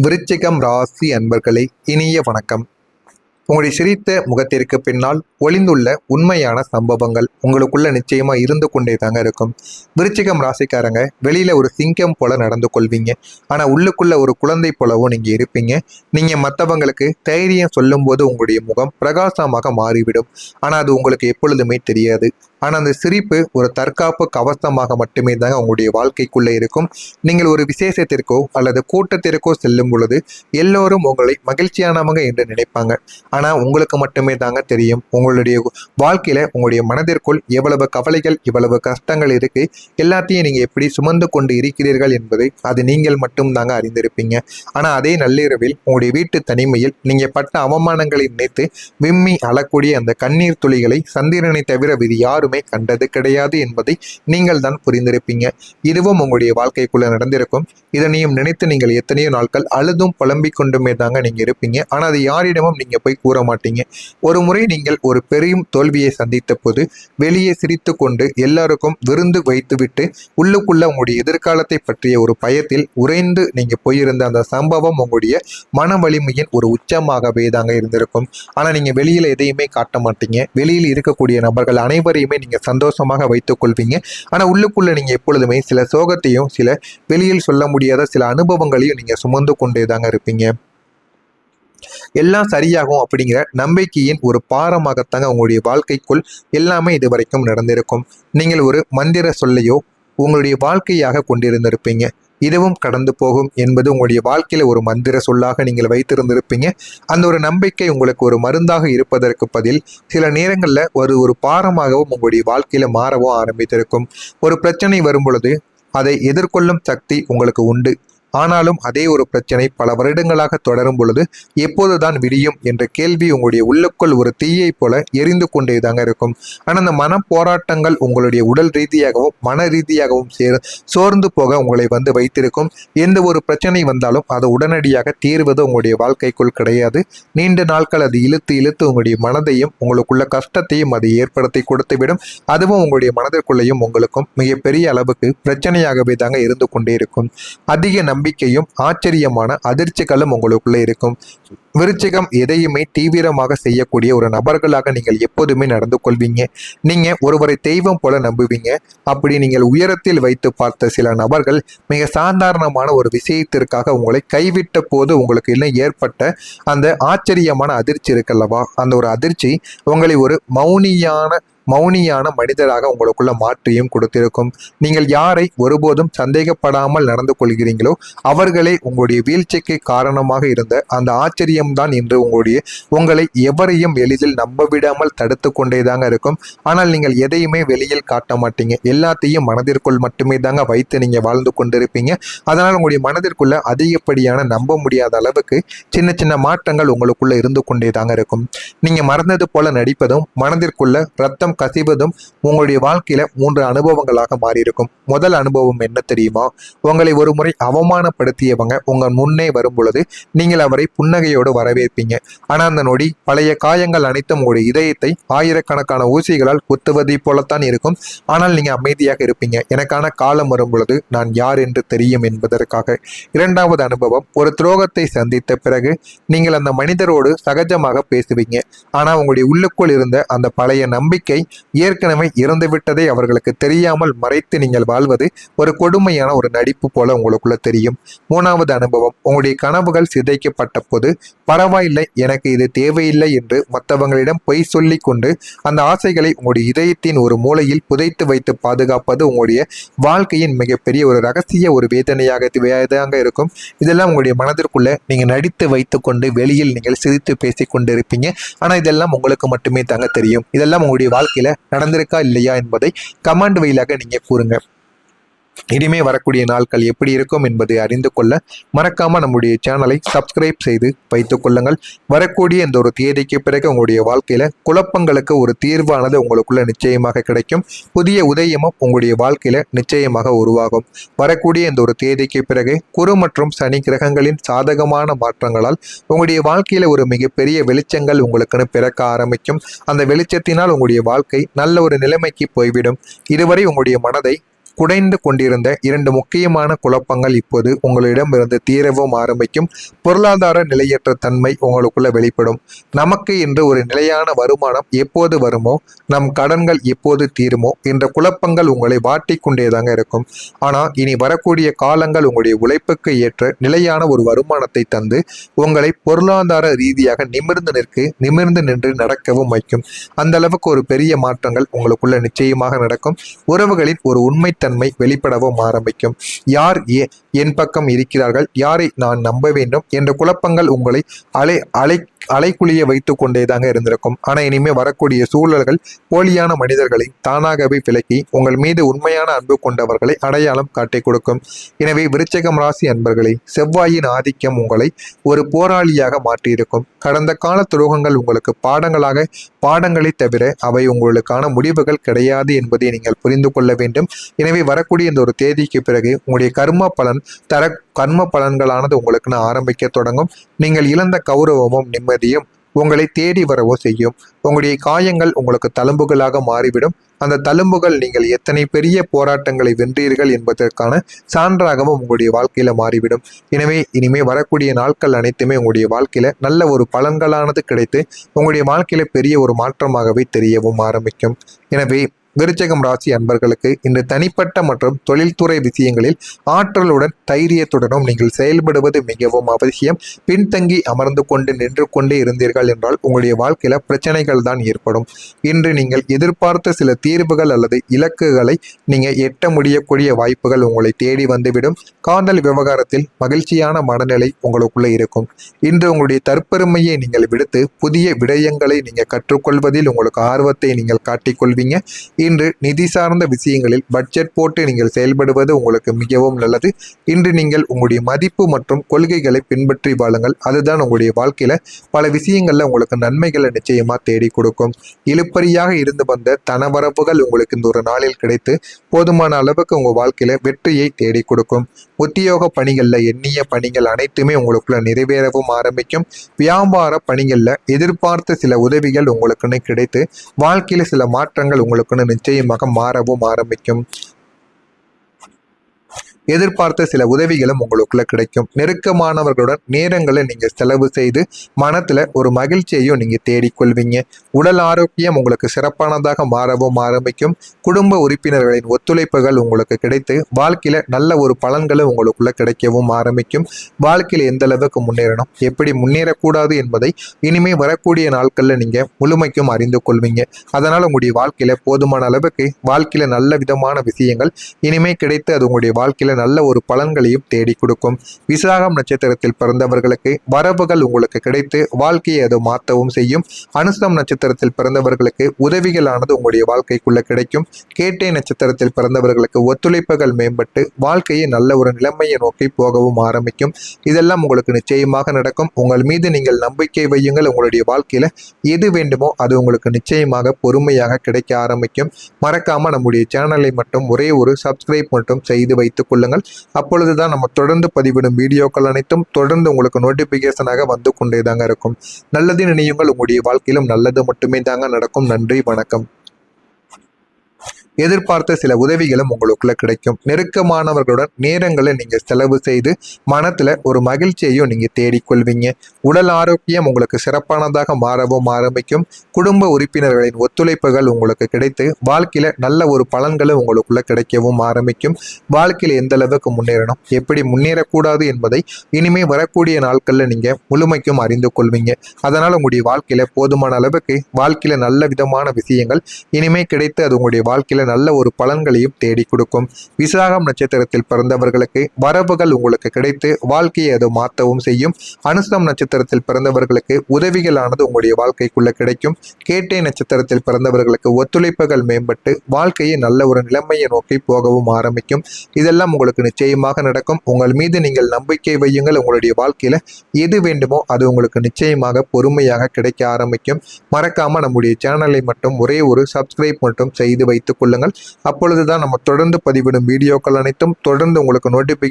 விருச்சிகம் ராசி அன்பர்களே, இனிய வணக்கம். உங்களுடைய சிரித்த முகத்திற்கு பின்னால் ஒளிந்துள்ள உண்மையான சம்பவங்கள் உங்களுக்குள்ள நிச்சயமா இருந்து கொண்டே தாங்க இருக்கும். விருச்சிகம் ராசிக்காரங்க வெளியில ஒரு சிங்கம் போல நடந்து கொள்வீங்க. ஆனா உள்ளுக்குள்ள ஒரு குழந்தை போலவும் நீங்க இருப்பீங்க. நீங்க மற்றவங்களுக்கு தைரியம் சொல்லும் போது உங்களுடைய முகம் பிரகாசமாக மாறிவிடும். ஆனா அது உங்களுக்கு எப்பொழுதுமே தெரியாது. ஆனா அந்த சிரிப்பு ஒரு தற்காப்பு கவசமாக மட்டுமே தாங்க உங்களுடைய வாழ்க்கைக்குள்ள இருக்கும். நீங்கள் ஒரு விசேஷத்திற்கோ அல்லது கூட்டத்திற்கோ செல்லும் பொழுது எல்லோரும் உங்களை மகிழ்ச்சியானவங்க என்று நினைப்பாங்க. ஆனா உங்களுக்கு மட்டுமே தாங்க தெரியும் உங்களுடைய வாழ்க்கையில உங்களுடைய மனதிற்குள் எவ்வளவு கவலைகள், எவ்வளவு கஷ்டங்கள் இருக்கு, எல்லாத்தையும் நீங்க எப்படி சுமந்து கொண்டு இருக்கிறீர்கள் என்பது அது நீங்கள் மட்டும் தாங்க அறிந்திருப்பீங்க. ஆனா அதே நள்ளிரவில் உங்களுடைய வீட்டு தனிமையில் நீங்க பட்ட அவமானங்களை நினைத்து விம்மி அழக்கூடிய அந்த கண்ணீர் துளிகளை சந்திரனை தவிர வேறு யாருமே கண்டது கிடையாது என்பதை நீங்கள் தான் புரிந்திருப்பீங்க. இதுவும் உங்களுடைய வாழ்க்கைக்குள்ள நடந்திருக்கும். இதனையும் நினைத்து நீங்கள் எத்தனையோ நாட்கள் அழுதும் புலம்பிக் கொண்டுமே தாங்க நீங்க இருப்பீங்க. ஆனா அது யாரிடமும் நீங்க போய் கூற மாட்டீங்க. ஒரு முறை நீங்கள் ஒரு பெரும் தோல்வியை சந்தித்த போது வெளியே சிரித்து கொண்டு எல்லாருக்கும் விருந்து வைத்துவிட்டு உள்ளுக்குள்ள உங்களுடைய எதிர்காலத்தை பற்றிய ஒரு பயத்தில் உறைந்து நீங்க போயிருந்த அந்த சம்பவம் உங்களுடைய மன வலிமையின் ஒரு உச்சமாகவே தாங்க இருந்திருக்கும். ஆனா நீங்க வெளியில எதையுமே காட்ட மாட்டீங்க. வெளியில் இருக்கக்கூடிய நபர்கள் அனைவரையுமே நீங்க சந்தோஷமாக வைத்துக் கொள்வீங்க. ஆனா உள்ளுக்குள்ள நீங்க எப்பொழுதுமே சில சோகத்தையும் சில வெளியில் சொல்ல முடியாத சில அனுபவங்களையும் நீங்க சுமந்து கொண்டே தாங்க இருப்பீங்க. எல்லாம் சரியாகும் அப்படிங்கிற நம்பிக்கையின் ஒரு பாரமாகத்தாங்க உங்களுடைய வாழ்க்கைக்குள் எல்லாமே இது வரைக்கும் நடந்திருக்கும். நீங்கள் ஒரு மந்திர சொல்லையோ உங்களுடைய வாழ்க்கையாக கொண்டிருந்திருப்பீங்க. இதுவும் கடந்து போகும் என்பது உங்களுடைய வாழ்க்கையில ஒரு மந்திர சொல்லாக நீங்கள் வைத்திருந்திருப்பீங்க. அந்த ஒரு நம்பிக்கை உங்களுக்கு ஒரு மருந்தாக இருப்பதற்கு பதில் சில நேரங்கள்ல ஒரு பாரமாகவும் உங்களுடைய வாழ்க்கையில மாறவும் ஆரம்பித்திருக்கும். ஒரு பிரச்சனை வரும் பொழுது அதை எதிர்கொள்ளும் சக்தி உங்களுக்கு உண்டு. ஆனாலும் அதே ஒரு பிரச்சனை பல வருடங்களாக தொடரும் பொழுது எப்போதுதான் விடியும் என்ற கேள்வி உங்களுடைய உள்ளுக்குள் ஒரு தீயை போல எரிந்து கொண்டே தாங்க இருக்கும். ஆனால் அந்த மன போராட்டங்கள் உங்களுடைய உடல் ரீதியாகவும் மன ரீதியாகவும் சோர்ந்து போக உங்களை வந்து வைத்திருக்கும். எந்த ஒரு பிரச்சனை வந்தாலும் அதை உடனடியாக தீர்வது உங்களுடைய வாழ்க்கைக்குள் கிடையாது. நீண்ட நாட்கள் அது இழுத்து இழுத்து உங்களுடைய மனதையும் உங்களுக்குள்ள கஷ்டத்தையும் அது ஏற்படுத்தி கொடுத்துவிடும். அதுவும் உங்களுடைய மனதிற்குள்ளேயும் உங்களுக்கும் மிகப்பெரிய அளவுக்கு பிரச்சனையாகவே தாங்க இருந்து கொண்டே இருக்கும். அதிக நம்பிக்கையும் ஆச்சரியமான அதிர்ச்சிகளும் உங்களுக்குள்ள இருக்கும். விருச்சிகம் எதையுமே தீவிரமாக செய்யக்கூடிய ஒரு நபர்களாக நீங்கள் எப்போதுமே நடந்து கொள்வீங்க. நீங்க ஒருவரை தெய்வம் போல நம்புவீங்க. அப்படி நீங்கள் உயரத்தில் வைத்து பார்த்த சில நபர்கள் மிக சாதாரணமான ஒரு விஷயத்திற்காக உங்களை கைவிட்ட போது உங்களுக்கு இல்லை ஏற்பட்ட அந்த ஆச்சரியமான அதிர்ச்சி இருக்கல்லவா, அந்த ஒரு அதிர்ச்சி உங்களை ஒரு மௌனியான மனிதராக உங்களுக்குள்ள மாற்றியும் கொடுத்திருக்கும். நீங்கள் யாரை ஒருபோதும் சந்தேகப்படாமல் நடந்து கொள்கிறீங்களோ அவர்களே உங்களுடைய வீழ்ச்சிக்கு காரணமாக இருந்த அந்த ஆச்சரியம்தான் இன்று உங்களை எவரையும் எளிதில் நம்ப விடாமல் தடுத்து கொண்டே தாங்க இருக்கும். ஆனால் நீங்கள் எதையுமே வெளியில் காட்ட மாட்டீங்க. எல்லாத்தையும் மனதிற்குள் மட்டுமே தாங்க வைத்து நீங்க வாழ்ந்து கொண்டிருப்பீங்க. அதனால் உங்களுடைய மனதிற்குள்ள அதிகப்படியான நம்ப முடியாத அளவுக்கு சின்ன சின்ன மாற்றங்கள் உங்களுக்குள்ள இருந்து கொண்டே தாங்க இருக்கும். நீங்க மறந்தது போல நடிப்பதும் மனதிற்குள்ள ரத்தம் கசிவதும் உங்களுடைய வாழ்க்கையில 3 அனுபவங்களாக மாறியிருக்கும். முதல் அனுபவம் என்ன தெரியுமா? உங்களை ஒரு முறை அவமானப்படுத்தியவங்க உங்க முன்னே வரும் பொழுது நீங்கள் அவரை புன்னகையோடு வரவேற்பீங்க. ஆனா அந்த நொடி பழைய காயங்கள் அனைத்தும் உங்களுடைய இதயத்தை ஆயிரக்கணக்கான ஊசிகளால் குத்துவதை போலத்தான் இருக்கும். ஆனால் நீங்க அமைதியாக இருப்பீங்க. எனக்கான காலம் வரும் பொழுது நான் யார் என்று தெரியும் என்பதற்காக. இரண்டாவது அனுபவம், ஒரு துரோகத்தை சந்தித்த பிறகு நீங்கள் அந்த மனிதரோடு சகஜமாக பேசுவீங்க. ஆனா உங்களுடைய உள்ளுக்குள் இருந்த அந்த பழைய நம்பிக்கை ஏற்கனவே இறந்துவிட்டதை அவர்களுக்கு தெரியாமல் மறைத்து நீங்கள் வாழ்வது ஒரு கொடுமையான ஒரு நடிப்பு போல உங்களுக்குள்ள தெரியும். மூணாவது அனுபவம், உங்களுடைய கனவுகள் சிதைக்கப்பட்ட போது பரவாயில்லை, எனக்கு இது தேவையில்லை என்று மற்றவங்களிடம் பொய் சொல்லி கொண்டு அந்த ஆசைகளை உங்களுடைய இதயத்தின் ஒரு மூலையில் புதைத்து வைத்து பாதுகாப்பது உங்களுடைய வாழ்க்கையின் மிகப்பெரிய ஒரு ரகசிய ஒரு வேதனையாக இருக்கும். இதெல்லாம் உங்களுடைய மனதிற்குள்ள நீங்க நடித்து வைத்து கொண்டு வெளியில் நீங்கள் சிரித்து பேசிக் கொண்டிருப்பீங்க. ஆனா இதெல்லாம் உங்களுக்கு மட்டுமே தாங்க தெரியும். இதெல்லாம் உங்களுடைய வாழ்க்கையில நடந்திருக்கா இல்லையா என்பதை கமெண்ட் வழியாக நீங்க கூறுங்க. இனிமே வரக்கூடிய நாட்கள் எப்படி இருக்கும் என்பதை அறிந்து கொள்ள மறக்காம நம்முடைய சேனலை சப்ஸ்கிரைப் செய்து வைத்துக் கொள்ளுங்கள். வரக்கூடிய இந்த ஒரு தேதிக்கு பிறகு உங்களுடைய வாழ்க்கையில குழப்பங்களுக்கு ஒரு தீர்வானது உங்களுக்குள்ள நிச்சயமாக கிடைக்கும். புதிய உதயமும் உங்களுடைய வாழ்க்கையில நிச்சயமாக உருவாகும். வரக்கூடிய இந்த ஒரு தேதிக்கு பிறகு குரு மற்றும் சனி கிரகங்களின் சாதகமான மாற்றங்களால் உங்களுடைய வாழ்க்கையில ஒரு மிகப்பெரிய வெளிச்சங்கள் உங்களுக்குன்னு பிறக்க ஆரம்பிக்கும். அந்த வெளிச்சத்தினால் உங்களுடைய வாழ்க்கை நல்ல ஒரு நிலைமைக்கு போய்விடும். இதுவரை உங்களுடைய மனதை குடைந்து கொண்டிருந்த 2 முக்கியமான குழப்பங்கள் இப்போது உங்களிடமிருந்து தீரவும் ஆரம்பிக்கும். பொருளாதார நிலையற்ற தன்மை உங்களுக்குள்ள வெளிப்படும். நமக்கு என்று ஒரு நிலையான வருமானம் எப்போது வருமோ, நம் கடன்கள் எப்போது தீருமோ என்ற குழப்பங்கள் உங்களை வாட்டிக்கொண்டேதாங்க இருக்கும். ஆனா இனி வரக்கூடிய காலங்கள் உங்களுடைய உழைப்புக்கு ஏற்ற நிலையான ஒரு வருமானத்தை தந்து உங்களை பொருளாதார ரீதியாக நிமிர்ந்து நின்று நடக்கவும் வைக்கும். அந்த அளவுக்கு ஒரு பெரிய மாற்றங்கள் உங்களுக்குள்ள நிச்சயமாக நடக்கும். உறவுகளின் ஒரு உண்மைத்தன்மை வெளிப்படவும் ஆரம்பிக்கும். யார் என் பக்கம் இருக்கிறார்கள், யாரை நான் நம்ப வேண்டும் என்ற குழப்பங்கள் உங்களை அலைக்குழிய வைத்துக் கொண்டேதாங்க இருந்திருக்கும். ஆனா இனிமே வரக்கூடிய சூழல்கள் போலியான மனிதர்களை தானாகவே விலக்கி உங்கள் மீது உண்மையான அன்பு கொண்டவர்களை அடையாளம் காட்டி கொடுக்கும். எனவே விருச்சிகம் ராசி அன்பர்களே, செவ்வாயின் ஆதிக்கம் உங்களை ஒரு போராளியாக மாற்றியிருக்கும். கடந்த கால துரோகங்கள் உங்களுக்கு பாடங்களை தவிர அவை உங்களுக்கான முடிவுகள் கிடையாது என்பதை நீங்கள் புரிந்து கொள்ள வேண்டும். எனவே வரக்கூடிய இந்த ஒரு தேதிக்கு பிறகு உங்களுடைய கர்ம பலன்களானது உங்களுக்குன்னு ஆரம்பிக்க தொடங்கும். நீங்கள் இழந்த கௌரவமும் நிம்மதியும் உங்களை தேடி வரவோ செய்யும். உங்களுடைய காயங்கள் உங்களுக்கு தழும்புகளாக மாறிவிடும். அந்த தழும்புகள் நீங்கள் எத்தனை பெரிய போராட்டங்களை வென்றீர்கள் என்பதற்கான சான்றாகவும் உங்களுடைய வாழ்க்கையில மாறிவிடும். எனவே இனிமே வரக்கூடிய நாட்கள் அனைத்துமே உங்களுடைய வாழ்க்கையில நல்ல ஒரு பலன்களானது கிடைத்து உங்களுடைய வாழ்க்கையில பெரிய ஒரு மாற்றமாகவே தெரியவும் ஆரம்பிக்கும். எனவே விருச்சிகம் ராசி அன்பர்களுக்கு இந்த தனிப்பட்ட மற்றும் தொழில்துறை விஷயங்களில் ஆற்றலுடன் தைரியத்துடனும் நீங்கள் செயல்படுவது மிகவும் அவசியம். பின்தங்கி அமர்ந்து கொண்டு நின்று கொண்டே இருந்தீர்கள் என்றால் உங்களுடைய வாழ்க்கையில பிரச்சனைகள் தான் ஏற்படும். இன்று நீங்கள் எதிர்பார்த்த சில தீர்வுகள் அல்லது இலக்குகளை நீங்க எட்ட முடியக்கூடிய வாய்ப்புகள் உங்களை தேடி வந்துவிடும். காதல் விவகாரத்தில் மகிழ்ச்சியான மனநிலை உங்களுக்குள்ள இருக்கும். இன்று உங்களுடைய தற்பெருமையை நீங்கள் விடுத்து புதிய விடயங்களை நீங்க கற்றுக்கொள்வதில் உங்களுக்கு ஆர்வத்தை நீங்கள் காட்டிக்கொள்வீங்க. இன்று நிதி சார்ந்த விஷயங்களில் பட்ஜெட் போட்டு நீங்கள் செயல்படுவது உங்களுக்கு மிகவும் நல்லது. இன்று நீங்கள் உங்களுடைய மதிப்பு மற்றும் கொள்கைகளை பின்பற்றி வாழுங்கள். அதுதான் உங்களுடைய வாழ்க்கையில பல விஷயங்கள்ல உங்களுக்கு நன்மைகளை நிச்சயமா தேடி கொடுக்கும். இழுப்பறியாக இருந்து வந்த தனவரப்புகள் உங்களுக்கு இந்த ஒரு நாளில் கிடைத்து போதுமான அளவுக்கு உங்க வாழ்க்கையில வெற்றியை தேடி கொடுக்கும். உத்தியோக பணிகள்ல எண்ணிய பணிகள் அனைத்துமே உங்களுக்குள்ள நிறைவேறவும் ஆரம்பிக்கும். வியாபார பணிகள்ல எதிர்பார்த்த சில உதவிகள் உங்களுக்குன்னு கிடைத்து வாழ்க்கையில சில மாற்றங்கள் உங்களுக்குன்னு நிச்சயமாக மாறவும் ஆரம்பிக்கும். எதிர்பார்த்த சில உதவிகளும் உங்களுக்குள்ள கிடைக்கும். நெருக்கமானவர்களுடன் நேரங்களை நீங்க செலவு செய்து மனத்துல ஒரு மகிழ்ச்சியையும் நீங்க தேடிக்கொள்வீங்க. உடல் ஆரோக்கியம் உங்களுக்கு சிறப்பானதாக மாறவும் ஆரம்பிக்கும். குடும்ப உறுப்பினர்களின் ஒத்துழைப்புகள் உங்களுக்கு கிடைத்து வாழ்க்கையில நல்ல ஒரு பலன்களும் உங்களுக்குள்ள கிடைக்கவும் ஆரம்பிக்கும். வாழ்க்கையில எந்த அளவுக்கு முன்னேறணும், எப்படி முன்னேறக்கூடாது என்பதை இனிமே வரக்கூடிய நாட்கள்ல நீங்க முழுமைக்கும் அறிந்து கொள்வீங்க. அதனால உங்களுடைய வாழ்க்கையில போதுமான அளவுக்கு வாழ்க்கையில நல்ல விதமான விஷயங்கள் இனிமே கிடைத்து அது உங்களுடைய வாழ்க்கையில நல்ல ஒரு பலன்களையும் தேடி கொடுக்கும். விசாகம் நட்சத்திரத்தில் பிறந்தவர்களுக்கு வரவுகள் உங்களுக்கு கிடைத்து வாழ்க்கையை அது மாற்றவும் செய்யும். அனுசம் நட்சத்திரத்தில் பிறந்தவர்களுக்கு உதவிகளானது உங்களுடைய வாழ்க்கைக்குள்ள கிடைக்கும். கேட்டை நட்சத்திரத்தில் பிறந்தவர்களுக்கு ஒத்துழைப்புகள் மேம்பட்டு வாழ்க்கையை நல்ல ஒரு நிலைமையை நோக்கி போகவும் ஆரம்பிக்கும். இதெல்லாம் உங்களுக்கு நிச்சயமாக நடக்கும். உங்கள் மீது நீங்கள் நம்பிக்கை வையுங்கள். உங்களுடைய வாழ்க்கையில எது வேண்டுமோ அது உங்களுக்கு நிச்சயமாக பொறுமையாக கிடைக்க ஆரம்பிக்கும். மறக்காம நம்முடைய சேனலை மட்டும் ஒரே ஒரு சப்ஸ்கிரைப் மட்டும் செய்து வைத்துக் கொள்ளுங்கள். அப்பொழுதுதான் நம்ம தொடர்ந்து பதிவிடும் வீடியோக்கள் அனைத்தும் தொடர்ந்து உங்களுக்கு நோட்டிபிகேஷனாக வந்து கொண்டே தாங்க இருக்கும். நல்லது நினையுங்கள். உங்களுடைய வாழ்க்கையிலும் நல்லது மட்டுமே தாங்க நடக்கும். நன்றி, வணக்கம். எதிர்பார்த்த சில உதவிகளும் உங்களுக்குள்ள கிடைக்கும். நெருக்கமானவர்களுடன் நேரங்களை நீங்க செலவு செய்து மனத்துல ஒரு மகிழ்ச்சியையும் நீங்க தேடிக்கொள்வீங்க. உடல் ஆரோக்கியம் உங்களுக்கு சிறப்பானதாக மாறவும் ஆரம்பிக்கும். குடும்ப உறுப்பினர்களின் ஒத்துழைப்புகள் உங்களுக்கு கிடைத்து வாழ்க்கையில நல்ல ஒரு பலன்களும் உங்களுக்குள்ள கிடைக்கவும் ஆரம்பிக்கும். வாழ்க்கையில எந்த அளவுக்கு முன்னேறணும், எப்படி முன்னேறக்கூடாது என்பதை இனிமே வரக்கூடிய நாட்கள்ல நீங்க முழுமைக்கும் அறிந்து கொள்வீங்க. அதனால உங்களுடைய வாழ்க்கையில போதுமான அளவுக்கு வாழ்க்கையில நல்ல விதமான விஷயங்கள் இனிமே கிடைத்து அது உங்களுடைய வாழ்க்கையில நல்ல ஒரு பலன்களையும் தேடி கொடுக்கும். விசாகம் நட்சத்திரத்தில் பிறந்தவர்களுக்கு வரவுகள் உங்களுக்கு கிடைத்து வாழ்க்கையை அது மாற்றவும் செய்யும். அனுசம் நட்சத்திரத்தில் பிறந்தவர்களுக்கு உதவிகளானது உங்களுடைய வாழ்க்கைக்குள்ள கிடைக்கும். கேட்டை நட்சத்திரத்தில் பிறந்தவர்களுக்கு ஒத்துழைப்புகள் மேம்பட்டு வாழ்க்கையை நல்ல ஒரு நிலைமையை நோக்கி போகவும் ஆரம்பிக்கும். இதெல்லாம் உங்களுக்கு நிச்சயமாக நடக்கும். உங்கள் மீது நீங்கள் நம்பிக்கை வையுங்கள். உங்களுடைய வாழ்க்கையில எது வேண்டுமோ அது உங்களுக்கு நிச்சயமாக பொறுமையாக கிடைக்க ஆரம்பிக்கும். மறக்காம நம்முடைய சேனலை மட்டும் ஒரே ஒரு சப்ஸ்கிரைப் மட்டும் செய்து வைத்துக் கொள்ளுங்கள். அப்பொழுதுதான் நம்ம தொடர்ந்து பதிவிடும் வீடியோக்கள் அனைத்தும் தொடர்ந்து உங்களுக்கு நோட்டிபிகேஷன்